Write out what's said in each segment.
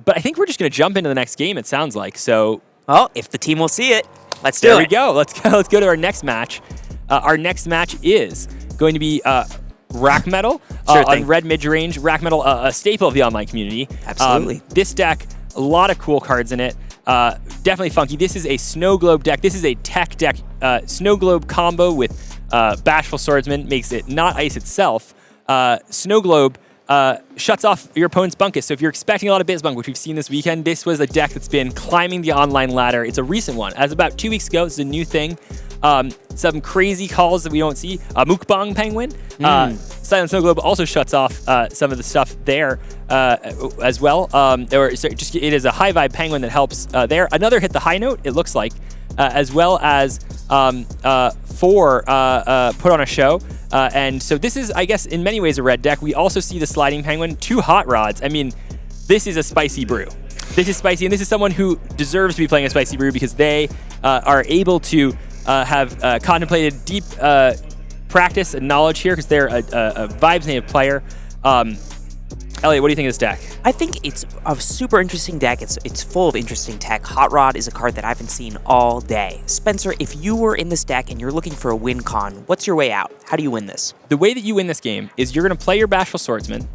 But I think we're just going to jump into the next game, it sounds like. So, well, if the team will see it, let's do it. There we go. Let's go to our next match. Our next match is going to be Rack Metal on red mid-range. Rack Metal, a staple of the online community. Absolutely. This deck, a lot of cool cards in it. Definitely funky. This is a Snow Globe deck. This is a tech deck. Snow Globe combo with Bashful Swordsman makes it not ice itself. Snow Globe shuts off your opponent's Bunkus. So if you're expecting a lot of Bizbunk, which we've seen this weekend, this was a deck that's been climbing the online ladder. It's a recent one. As about 2 weeks ago, it's a new thing. Some crazy calls that we don't see. Mukbang Penguin. Silent Snow Globe also shuts off some of the stuff there as well. It is a high vibe Penguin that helps there. Another hit the high note, it looks like, as well as 4 put on a show. And so this is, I guess, in many ways a red deck. We also see the Sliding Penguin, 2 Hot Rods. I mean, this is a spicy brew. This is spicy, and this is someone who deserves to be playing a spicy brew because they are able to have contemplated deep practice and knowledge here because they're a Vibes native player. Elliot, what do you think of this deck? I think it's a super interesting deck. It's full of interesting tech. Hot Rod is a card that I haven't seen all day. Spencer, if you were in this deck and you're looking for a win con, what's your way out? How do you win this? The way that you win this game is you're going to play your Bashful Swordsman,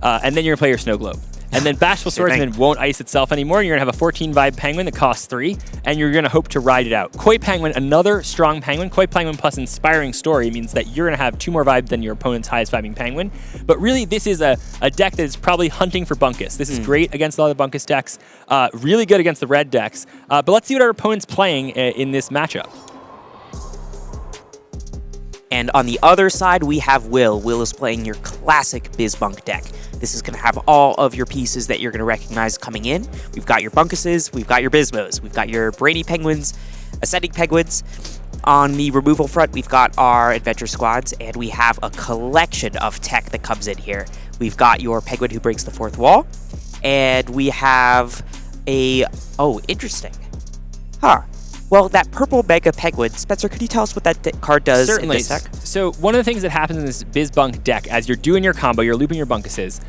and then you're going to play your Snow Globe. And then Bashful Swordsman won't ice itself anymore, and you're going to have a 14 vibe Penguin that costs 3, and you're going to hope to ride it out. Koi Penguin, another strong Penguin. Koi Penguin plus Inspiring Story means that you're going to have 2 more vibe than your opponent's highest vibing Penguin. But really, this is a deck that is probably hunting for Bunkus. This is great against a lot of the Bunkus decks, really good against the red decks. But let's see what our opponent's playing in this matchup. And on the other side, we have Will. Will is playing your classic Bizbunk deck. This is going to have all of your pieces that you're going to recognize coming in. We've got your Bunkuses, we've got your Bizmos, we've got your Brainy Penguins, Ascending Penguins. On the removal front, we've got our Adventure Squads, and we have a collection of tech that comes in here. We've got your Penguin who breaks the 4th wall, and we have a... Oh, interesting. Huh. Well, that purple Mega Penguin, Spencer, could you tell us what that card does in this deck? So one of the things that happens in this Bizbunk deck, as you're doing your combo, you're looping your Bunkuses,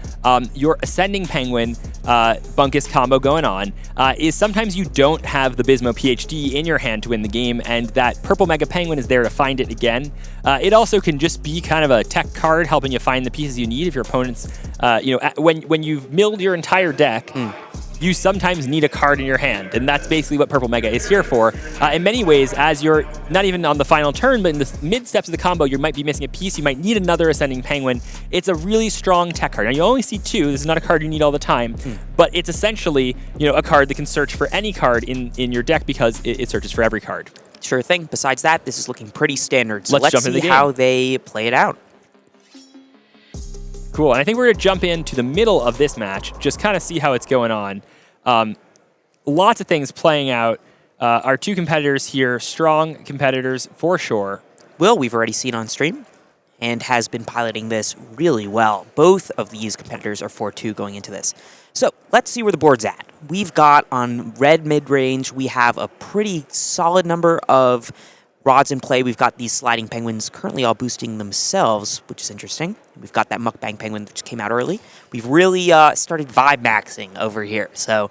your Ascending Penguin Bunkus combo going on, is sometimes you don't have the Bizmo PhD in your hand to win the game, and that purple Mega Penguin is there to find it again. It also can just be kind of a tech card helping you find the pieces you need if your opponent's, when you've milled your entire deck, you sometimes need a card in your hand, and that's basically what Purple Mega is here for. In many ways, as you're not even on the final turn, but in the mid-steps of the combo, you might be missing a piece, you might need another Ascending Penguin. It's a really strong tech card. Now, you only see 2, this is not a card you need all the time, but it's essentially a card that can search for any card in your deck because it searches for every card. Sure thing. Besides that, this is looking pretty standard, so let's jump into see the game. how they play it out. Cool, and I think we're going to jump into the middle of this match, just kind of see how it's going on. Lots of things playing out. Our 2 competitors here, strong competitors for sure. Will, we've already seen on stream, and has been piloting this really well. Both of these competitors are 4-2 going into this. So let's see where the board's at. We've got on red mid-range, we have a pretty solid number of rods in play. We've got these Sliding Penguins currently all boosting themselves, which is interesting. We've got that Mukbang Penguin that just came out early. We've really started vibe maxing over here. So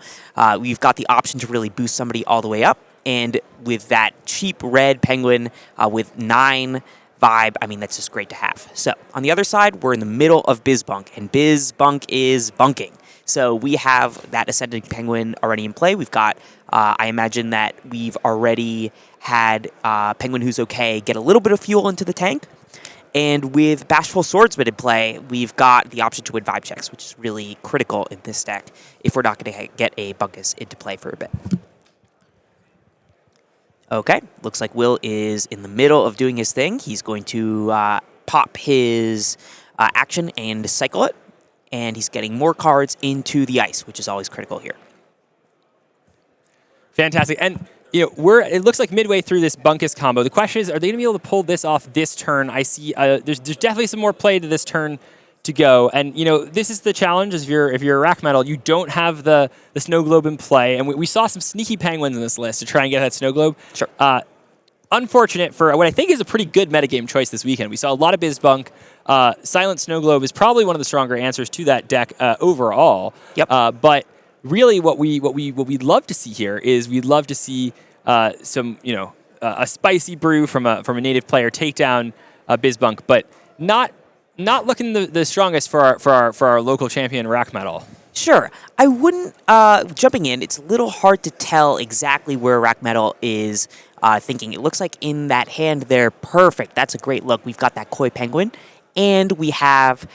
we've got the option to really boost somebody all the way up. And with that cheap red Penguin with 9 vibe, I mean, that's just great to have. So on the other side, we're in the middle of Bizbunk, and Bizbunk is bunking. So we have that Ascending Penguin already in play. We've got, I imagine that we've already had Penguin Who's Okay get a little bit of fuel into the tank. And with Bashful Swordsman in play, we've got the option to win vibe checks, which is really critical in this deck if we're not going to get a Bunkus into play for a bit. Okay, looks like Will is in the middle of doing his thing. He's going to pop his action and cycle it. And he's getting more cards into the ice, which is always critical here. Fantastic. And it looks like midway through this Bunkus combo. The question is, are they going to be able to pull this off this turn? I see there's definitely some more play to this turn to go. And this is the challenge. If you're a Rack Metal, you don't have the Snow Globe in play. And we saw some sneaky Penguins in this list to try and get that Snow Globe. Sure. Unfortunate for what I think is a pretty good metagame choice this weekend. We saw a lot of Bizbunk. Silent Snow Globe is probably one of the stronger answers to that deck overall. Yep. But really, what we'd love to see here is we'd love to see some, a spicy brew from a native player take down BizBunk, but not looking the strongest for our local champion Rack Metal. Sure. I wouldn't, jumping in, it's a little hard to tell exactly where Rack Metal is thinking. It looks like in that hand there, perfect. That's a great look. We've got that Koi Penguin, and we have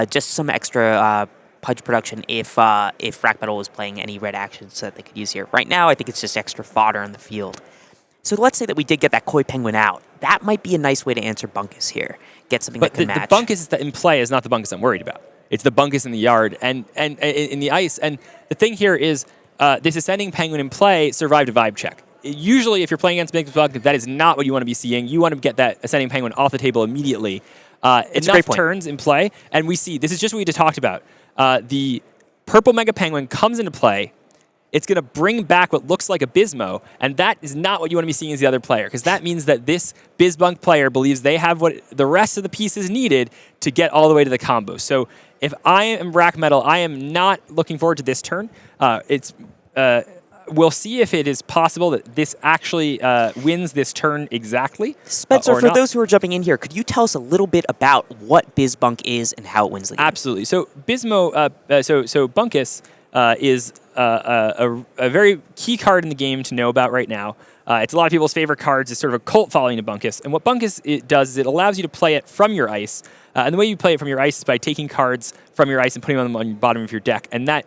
just some extra Pudge production if Rack Metal was playing any red actions that they could use here. Right now, I think it's just extra fodder on the field. So let's say that we did get that Koi Penguin out. That might be a nice way to answer Bunkus here. Get something that can match. But the Bunkus in play is not the Bunkus I'm worried about. It's the Bunkus in the yard and in the ice. And the thing here is this Ascending Penguin in play survived a vibe check. Usually, if you're playing against BizBunk, that is not what you want to be seeing. You want to get that Ascending Penguin off the table immediately. Enough turns in play, and we see, this is just what we just talked about. The Purple Mega Penguin comes into play. It's going to bring back what looks like a Bismo, and that is not what you want to be seeing as the other player, because that means that this BizBunk player believes they have what the rest of the pieces needed to get all the way to the combo. So if I am Rack Metal, I am not looking forward to this turn. We'll see if it is possible that this actually wins this turn exactly. Spencer, for those who are jumping in here, could you tell us a little bit about what BizBunk is and how it wins the game? Absolutely. So Bismo, so Bunkus is a very key card in the game to know about right now. It's a lot of people's favorite cards. It's sort of a cult following to Bunkus. And what Bunkus does is it allows you to play it from your ice. And the way you play it from your ice is by taking cards from your ice and putting them on the bottom of your deck. And that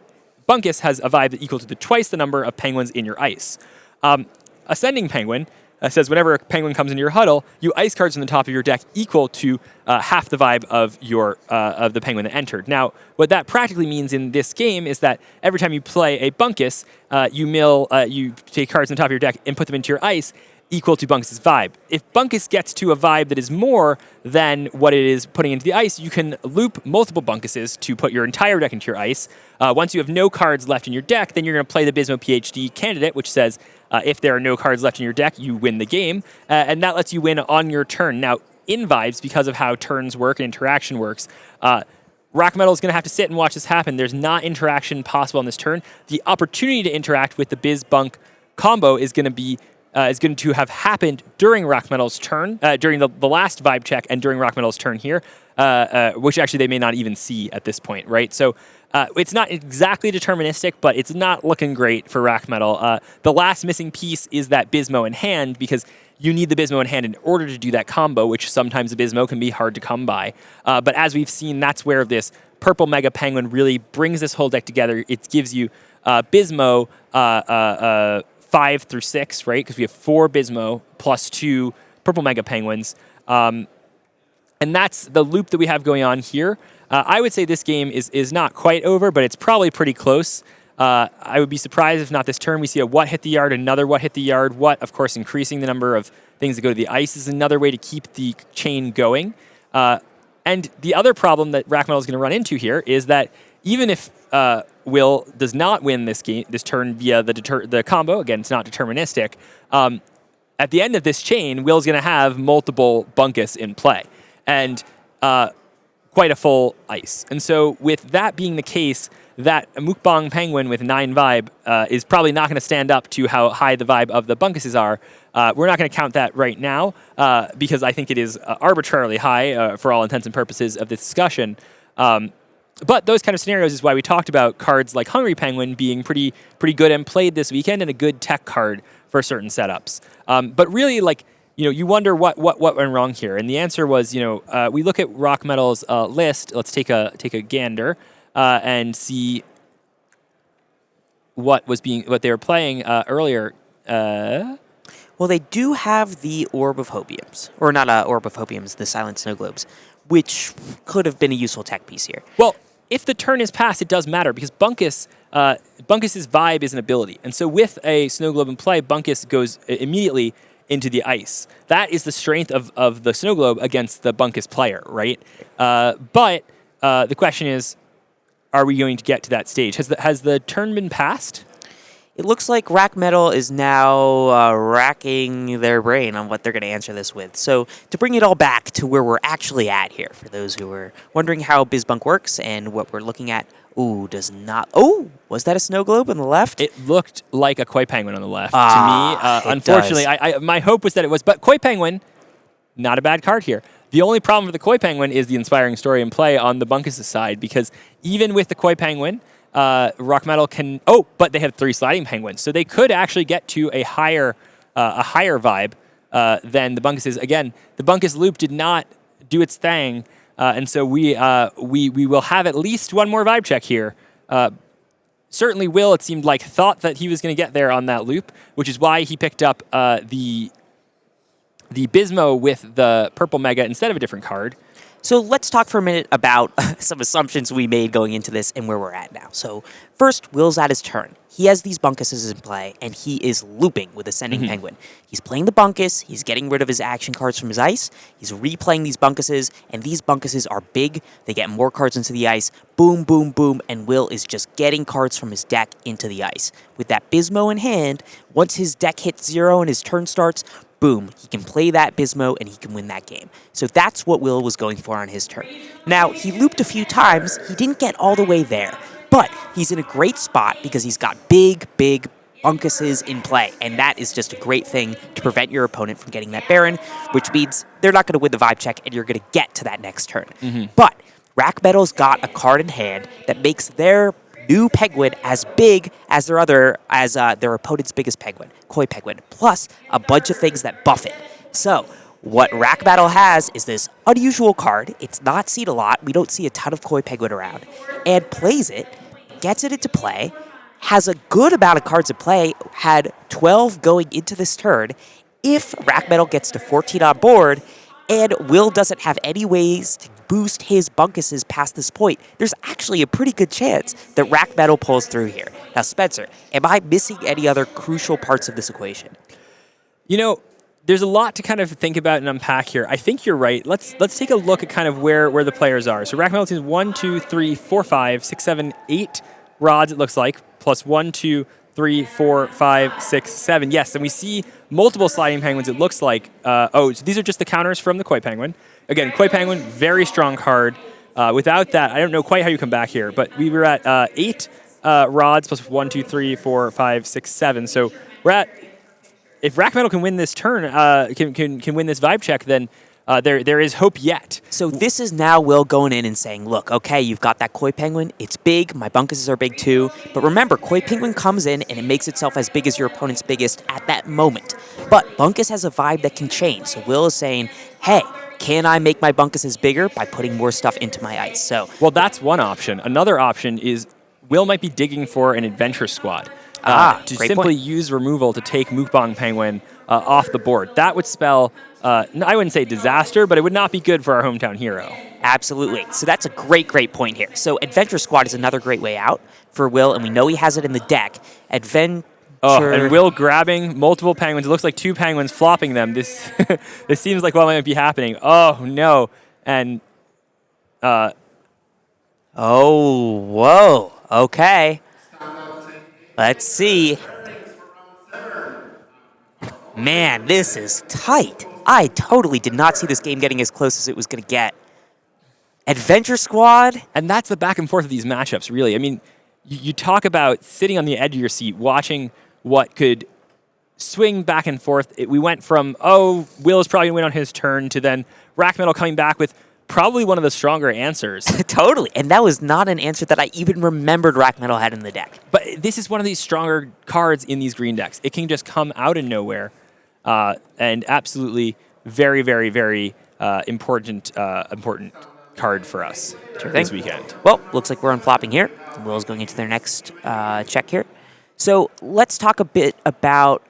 Bunkus has a vibe equal to twice the number of penguins in your ice. Ascending Penguin says whenever a penguin comes into your huddle, you ice cards from the top of your deck equal to half the vibe of your of the penguin that entered. Now, what that practically means in this game is that every time you play a Bunkus, you take cards on the top of your deck and put them into your ice equal to Bunkus' vibe. If Bunkus gets to a vibe that is more than what it is putting into the ice, you can loop multiple Bunkuses to put your entire deck into your ice. Once you have no cards left in your deck, then you're going to play the Bismo PhD candidate, which says if there are no cards left in your deck, you win the game, and that lets you win on your turn. Now, in vibes, because of how turns work and interaction works, Rack Metal is going to have to sit and watch this happen. There's not interaction possible on this turn. The opportunity to interact with the BizBunk combo is going to have happened during Rack Metal's turn, during the last vibe check and during Rack Metal's turn here, which actually they may not even see at this point, right? So it's not exactly deterministic, but it's not looking great for Rack Metal. The last missing piece is that Bismo in hand, because you need the Bismo in hand in order to do that combo, which sometimes the Bismo can be hard to come by. But as we've seen, that's where this Purple Mega Penguin really brings this whole deck together. It gives you Bismo 5 through 6, right? Because we have 4 Bismo plus 2 Purple Mega Penguins. And that's the loop that we have going on here. I would say this game is not quite over, but it's probably pretty close. I would be surprised if not this turn we see a what hit the yard, another what hit the yard. What, of course, increasing the number of things that go to the ice is another way to keep the chain going. And the other problem that Rack Metal is going to run into here is that even if Will does not win this turn via the combo, again, it's not deterministic, at the end of this chain, Will's going to have multiple Bunkus in play. And quite a full ice. And so with that being the case, that Mukbang Penguin with 9 vibe is probably not going to stand up to how high the vibe of the Bunkuses are. We're not going to count that right now because I think it is arbitrarily high for all intents and purposes of this discussion. But those kind of scenarios is why we talked about cards like Hungry Penguin being pretty good and played this weekend, and a good tech card for certain setups. But really, you wonder what went wrong here, and the answer was, we look at Rack Metal's list. Let's take a gander and see what they were playing earlier. Well, they do have the Orb of Hopiums, or not Orb of Hopiums, the Silent Snow Globes, which could have been a useful tech piece here. Well, if the turn is passed, it does matter because Bunkus's vibe is an ability, and so with a Snow Globe in play, Bunkus goes immediately into the ice. That is the strength of the Snow Globe against the Bunkus player, right? But the question is, are we going to get to that stage? Has the turn been passed? It looks like Rack Metal is now racking their brain on what they're going to answer this with. So to bring it all back to where we're actually at here, for those who are wondering how BizBunk works and what we're looking at Ooh, does not. Oh, was that a snow globe on the left? It looked like a koi penguin on the left to Ah, me. it Unfortunately, does. my hope was that it was, but koi penguin, not a bad card here. The only problem with the koi penguin is the inspiring story and play on the Bunkus' side, because even with the koi penguin, Rock Metal can. Oh, but they have 3 sliding penguins, so they could actually get to a higher vibe than the Bunkus is. Again, the Bunkus loop did not do its thing, and so we will have at least one more vibe check here. Certainly, Will, it seemed like, thought that he was going to get there on that loop, which is why he picked up the Bismo with the purple Mega instead of a different card. So let's talk for a minute about some assumptions we made going into this and where we're at now. So first, Will's at his turn. He has these Bunkuses in play, and he is looping with Ascending Penguin. He's playing the Bunkus, he's getting rid of his action cards from his ice, he's replaying these Bunkuses, and these Bunkuses are big, they get more cards into the ice, boom, boom, boom, and Will is just getting cards from his deck into the ice. With that Bismo in hand, once his deck hits 0 and his turn starts, boom, he can play that Bismo and he can win that game. So that's what Will was going for on his turn. Now, he looped a few times, he didn't get all the way there, but he's in a great spot because he's got big Bunkuses in play, and that is just a great thing to prevent your opponent from getting that Baron, which means they're not going to win the vibe check and you're going to get to that next turn. But Rack Metal's got a card in hand that makes their new penguin as big as their opponent's biggest penguin, koi penguin, plus a bunch of things that buff it. So what Rack Battle has is this unusual card. It's not seen a lot. We don't see a ton of koi penguin around. And plays it, gets it into play, has a good amount of cards in play, had 12 going into this turn. If Rack Metal gets to 14 on board, and Will doesn't have any ways to boost his Bunkuses past this point, there's actually a pretty good chance that Rack Metal pulls through here. Now, Spencer, am I missing any other crucial parts of this equation? You know, there's a lot to kind of think about and unpack here. I think you're right. Let's take a look at kind of where the players are. So Rack Metal is 1, 2, 3, 4, 5, 6, 7, 8 rods, it looks like, plus 1, 2, 3, 4, 5, 6, 7. Yes, and we see multiple sliding penguins, it looks like. So these are just the counters from the koi penguin. Again, koi penguin, very strong card. Without that, I don't know quite how you come back here, but we were at 8 rods plus 1, 2, 3, 4, 5, 6, 7. So we're at, if Rack Metal can win this turn, can win this vibe check, then there is hope yet. So this is now Will going in and saying, look, okay, you've got that koi penguin. It's big. My Bunkuses are big too. But remember, koi penguin comes in and it makes itself as big as your opponent's biggest at that moment. But Bunkus has a vibe that can change. So Will is saying, hey, can I make my Bunkuses bigger by putting more stuff into my ice? So, well, that's one option. Another option is Will might be digging for an adventure squad. To simply point. use removal to take Mukbang Penguin off the board. That would spell, I wouldn't say disaster, but it would not be good for our hometown hero. Absolutely. So that's a great point here. So Adventure Squad is another great way out for Will, and we know he has it in the deck. And Will grabbing multiple penguins. It looks like 2 penguins, flopping them. This this seems like what might be happening. Oh, no. And... oh, whoa. Okay. Let's see. Man, this is tight. I totally did not see this game getting as close as it was going to get. Adventure Squad? And that's the back and forth of these matchups, really. I mean, you talk about sitting on the edge of your seat, watching what could swing back and forth. We went from, Will is probably going to win on his turn, to then Rack Metal coming back with probably one of the stronger answers. Totally. And that was not an answer that I even remembered Rack Metal had in the deck. But this is one of these stronger cards in these green decks. It can just come out of nowhere. And absolutely very, very, very important card for us this weekend. Well, looks like we're unflopping here. Will's going into their next check here. So let's talk a bit about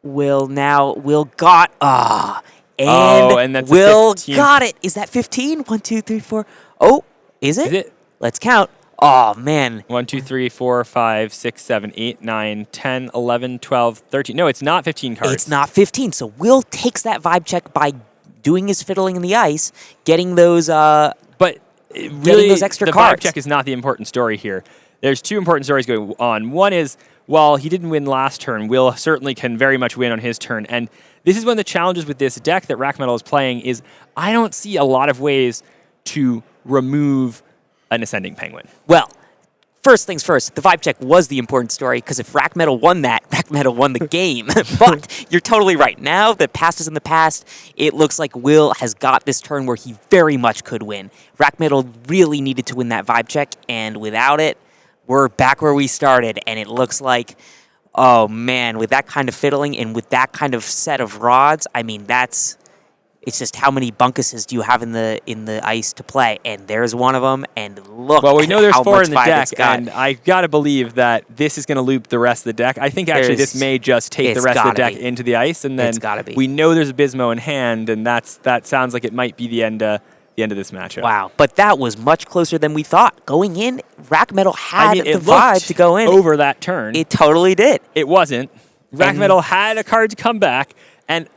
Will now. Will got... And that's Will got it. Is that 15? 1, 2, 3, 4. Oh, is it? Is it? Let's count. Oh, man. 1, 2, 3, 4, 5, 6, 7, 8, 9, 10, 11, 12, 13. No, it's not 15 cards. It's not 15. So Will takes that vibe check by doing his fiddling in the ice, getting those but really, those extra the cards. vibe check is not the important story here. There's 2 important stories going on. One is, while he didn't win last turn, Will certainly can very much win on his turn. And this is one of the challenges with this deck that Rack Metal is playing is I don't see a lot of ways to remove an Ascending Penguin. Well, first things first, the vibe check was the important story, because if Rack Metal won that, Rack Metal won the game. But you're totally right. Now that past is in the past, it looks like Will has got this turn where he very much could win. Rack Metal really needed to win that vibe check, and without it, we're back where we started, and it looks like, oh man, with that kind of fiddling and with that kind of set of rods, I mean, it's just how many bunkuses do you have in the ice to play, and there's one of them. And look, well, we know there's how 4 much in the vibe deck, it's got. and I gotta believe that this is gonna loop the rest of the deck. I think actually this may just take the rest of the deck into the ice, and then we know there's a Bismo in hand, and that sounds like it might be the end of this matchup. Wow, but that was much closer than we thought. Going in, Rack Metal had the vibe to go in over that turn. It totally did. It wasn't. Rack Metal had a card to come back, and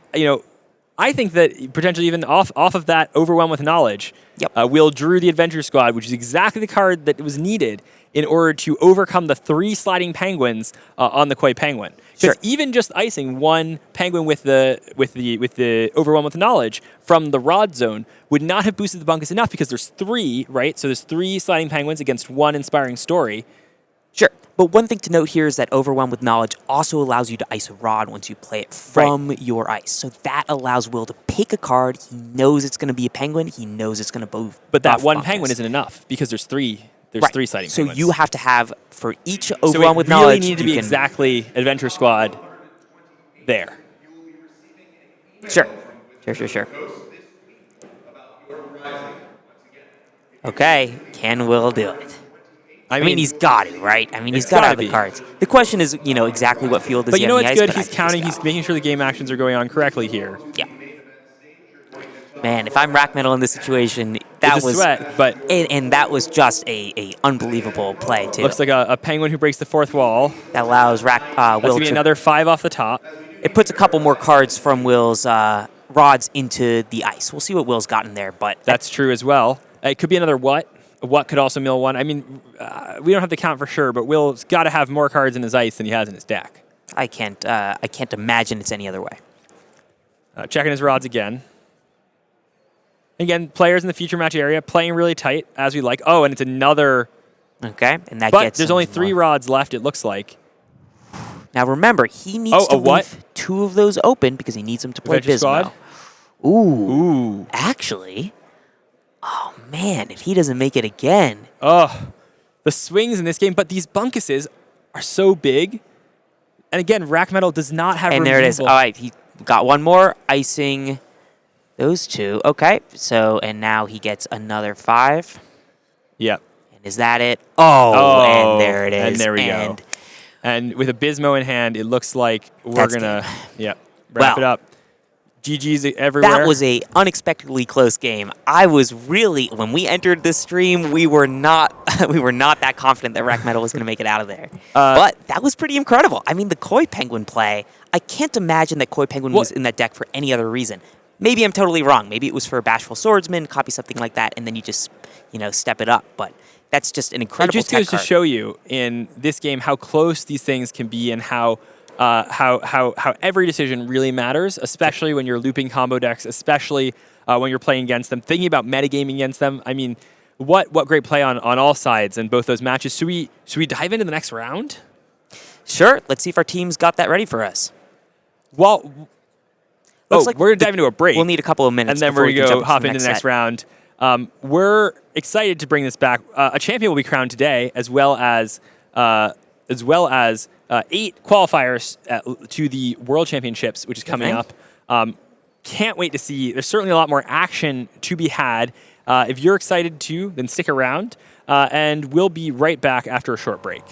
I think that potentially even off of that Overwhelm with Knowledge, Will drew the Adventure Squad, which is exactly the card that was needed in order to overcome the 3 sliding penguins on the Koi Penguin. Because even just icing one penguin with the Overwhelm with Knowledge from the Rod Zone would not have boosted the bunkus enough, because there's 3, right? So there's 3 sliding penguins against 1 Inspiring Story. Sure. But one thing to note here is that Overwhelm with Knowledge also allows you to ice a rod once you play it from your ice. So that allows Will to pick a card. He knows it's going to be a penguin. He knows it's going to buff. But that one penguin isn't enough, because there's 3 sliding penguins. So you have to have, for each Overwhelm with Knowledge, really needed to be exactly Adventure Squad there. Sure. Okay, can Will do it? I mean, he's got it, right? I mean, he's got to have the cards. The question is, exactly what fuel does he have in the ice? But what's good? He's counting. He's making sure the game actions are going on correctly here. Yeah. Man, if I'm Rack Metal in this situation, that was sweat, but and that was just a unbelievable play too. Looks like a penguin who breaks the 4th wall. That allows Will to be another 5 off the top. It puts a couple more cards from Will's rods into the ice. We'll see what Will's got in there, but that's true as well. It could be another what. What could also mill 1. I mean, we don't have to count for sure, but Will's got to have more cards in his ice than he has in his deck. I can't imagine it's any other way. Checking his rods again. Again, players in the future match area playing really tight, as we like. Oh, and it's another. Okay, and that but gets. There's only 3 rods left, it looks like. Now remember, he needs to leave 2 of those open because he needs them to play Bismo. Ooh. Actually. Oh, man, if he doesn't make it again. Oh, the swings in this game. But these bunkuses are so big. And again, Rack Metal does not have And there it is. All right, he got one more. Icing those 2. Okay, so, and now he gets another 5. Yep. And is that it? Oh, and there it is. And there we go. And with a Bismo in hand, it looks like we're going to wrap it up. GG's everywhere. That was a unexpectedly close game. I was really, when we entered this stream, we were not that confident that Rack Metal was going to make it out of there. But that was pretty incredible. I mean, the Koi Penguin play, I can't imagine that Koi Penguin was in that deck for any other reason. Maybe I'm totally wrong. Maybe it was for a Bashful Swordsman, copy something like that, and then you just, step it up. But that's just an incredible It just goes to show you in this game how close these things can be, and how every decision really matters, especially when you're looping combo decks, especially when you're playing against them, thinking about metagaming against them. I mean, what great play on all sides in both those matches. Should we dive into the next round? Sure. Let's see if our team's got that ready for us. Well, we're going to dive into a break. We'll need a couple of minutes. And then we're going to go hop into the next round. We're excited to bring this back. A champion will be crowned today, as well as 8 qualifiers to the World Championships, which is coming up. Can't wait to see. There's certainly a lot more action to be had. If you're excited too, then stick around, and we'll be right back after a short break.